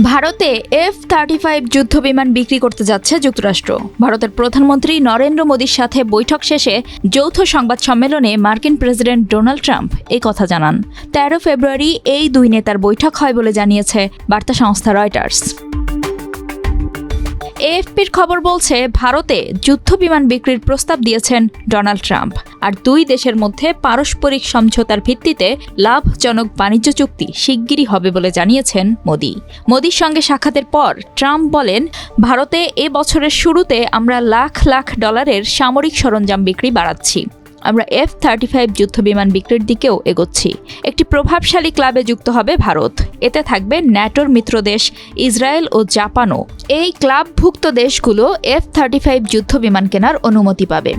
ভারতে F-35 যুদ্ধবিমান বিক্রি করতে যাচ্ছে যুক্তরাষ্ট্র। ভারতের প্রধানমন্ত্রী নরেন্দ্র মোদীর সাথে বৈঠক শেষে যৌথ সংবাদ সম্মেলনে মার্কিন প্রেসিডেন্ট ডোনাল্ড ট্রাম্প এই কথা জানান। 13 ফেব্রুয়ারি এই দুই নেতার বৈঠক হয় বলে জানিয়েছে বার্তা সংস্থা রয়টার্স। এএফপির খবর বলছে, ভারতে যুদ্ধবিমান বিক্রির প্রস্তাব দিয়েছেন ডোনাল্ড ট্রাম্প, আর দুই দেশের মধ্যে পারস্পরিক সমঝোতার ভিত্তিতে লাভজনক বাণিজ্য চুক্তি শিগগিরই হবে বলে জানিয়েছেন মোদি। মোদির সঙ্গে সাক্ষাতের পর ট্রাম্প বলেন, ভারতে এ বছরের শুরুতে আমরা লাখ লাখ ডলারের সামরিক সরঞ্জাম বিক্রি বাড়াচ্ছি। আমরা F-35 যুদ্ধবিমান বিক্রির দিকেও এগোচ্ছি। একটি প্রভাবশালী ক্লাবে যুক্ত হবে ভারত। এতে থাকবে ন্যাটোর মিত্রদেশ ইসরায়েল ও জাপানও। এই ক্লাবভুক্ত দেশগুলো F-35 যুদ্ধবিমান কেনার অনুমতি পাবে।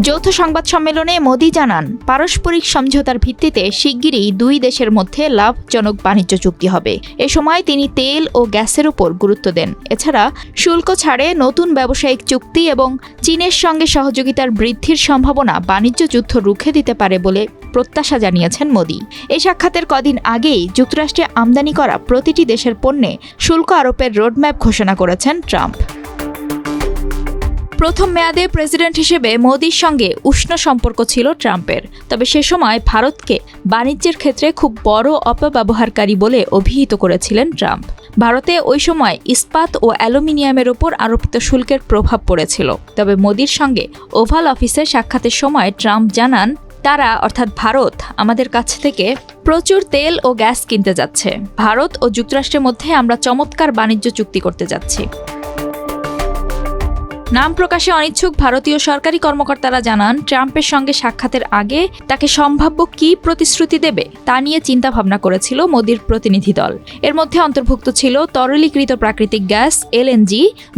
যৌথ সংবাদ সম্মেলনে মোদি জানান, পারস্পরিক সমঝোতার ভিত্তিতে শিগগিরই দুই দেশের মধ্যে লাভজনক বাণিজ্য চুক্তি হবে। এ সময় তিনি তেল ও গ্যাসের উপর গুরুত্ব দেন। এছাড়া শুল্ক ছাড়ে নতুন ব্যবসায়িক চুক্তি এবং চীনের সঙ্গে সহযোগিতার বৃদ্ধির সম্ভাবনা বাণিজ্য যুদ্ধ রুখে দিতে পারে বলে প্রত্যাশা জানিয়েছেন মোদি। এই সাক্ষাতের কদিন আগেই যুক্তরাষ্ট্রে আমদানি করা প্রতিটি দেশের পণ্যে শুল্ক আরোপের রোডম্যাপ ঘোষণা করেছেন ট্রাম্প। প্রথম মেয়াদে প্রেসিডেন্ট হিসেবে মোদির সঙ্গে উষ্ণ সম্পর্ক ছিল ট্রাম্পের। তবে সে সময় ভারতকে বাণিজ্যের ক্ষেত্রে খুব বড় অপব্যবহারকারী বলে অভিহিত করেছিলেন ট্রাম্প। ভারতে ওই সময় ইস্পাত ও অ্যালুমিনিয়ামের ওপর আরোপিত শুল্কের প্রভাব পড়েছিল। তবে মোদির সঙ্গে ওভাল অফিসে সাক্ষাতের সময় ট্রাম্প জানান, তারা অর্থাৎ ভারত আমাদের কাছ থেকে প্রচুর তেল ও গ্যাস কিনতে যাচ্ছে। ভারত ও যুক্তরাষ্ট্রের মধ্যে আমরা চমৎকার বাণিজ্য চুক্তি করতে যাচ্ছি। নাম প্রকাশে অনিচ্ছুক ভারতীয় সরকারি কর্মকর্তারা জানান, ট্রাম্পের সঙ্গে সাক্ষাতের আগে তাকে সম্ভাব্য কী প্রতিশ্রুতি দেবে তা নিয়ে চিন্তাভাবনা করেছিল মোদির প্রতিনিধি দল। এর মধ্যে অন্তর্ভুক্ত ছিল তরলীকৃত প্রাকৃতিক গ্যাস, LNG,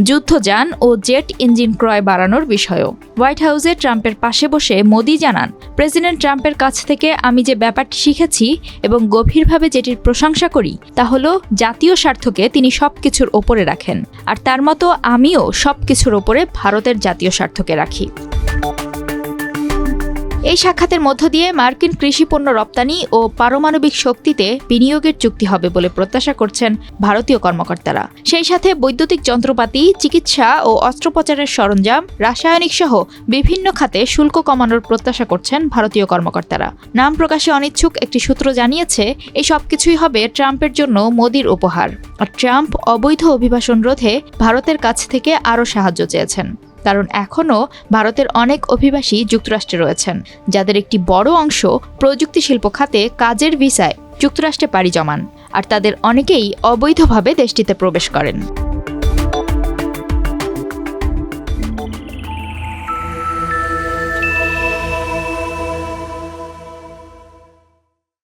যুদ্ধযান ও জেট ইঞ্জিন ক্রয় বাড়ানোর বিষয়ও। হোয়াইট হাউসে ট্রাম্পের পাশে বসে মোদি জানান, প্রেসিডেন্ট ট্রাম্পের কাছ থেকে আমি যে ব্যাপারটি শিখেছি এবং গভীরভাবে যেটির প্রশংসা করি তা হলো জাতীয় স্বার্থকে তিনি সবকিছুর ওপরে রাখেন, আর তার মতো আমিও সবকিছুর ওপরে ভারতের জাতীয় স্বার্থকে রাখি। এই সাক্ষাতের মধ্য দিয়ে মার্কিন কৃষিপণ্য রপ্তানি ও পারমাণবিক শক্তিতে বিনিয়োগের চুক্তি হবে বলে প্রত্যাশা করছেন ভারতীয় কর্মকর্তারা। সেই সাথে বৈদ্যুতিক যন্ত্রপাতি, চিকিৎসা ও অস্ত্রোপচারের সরঞ্জাম, রাসায়নিক সহ বিভিন্ন খাতে শুল্ক কমানোর প্রত্যাশা করছেন ভারতীয় কর্মকর্তারা। নাম প্রকাশে অনিচ্ছুক একটি সূত্র জানিয়েছে, এই সবকিছুই হবে ট্রাম্পের জন্য মোদির উপহার। আর ট্রাম্প অবৈধ অভিবাসন রোধে ভারতের কাছ থেকে আরও সাহায্য চেয়েছেন। কারণ এখনও ভারতের অনেক অভিবাসী যুক্তরাষ্ট্রে রয়েছেন, যাদের একটি বড় অংশ প্রযুক্তি শিল্প খাতে কাজের ভিসায় যুক্তরাষ্ট্রে পাড়ি জমান, আর তাদের অনেকেই অবৈধভাবে দেশটিতে প্রবেশ করেন।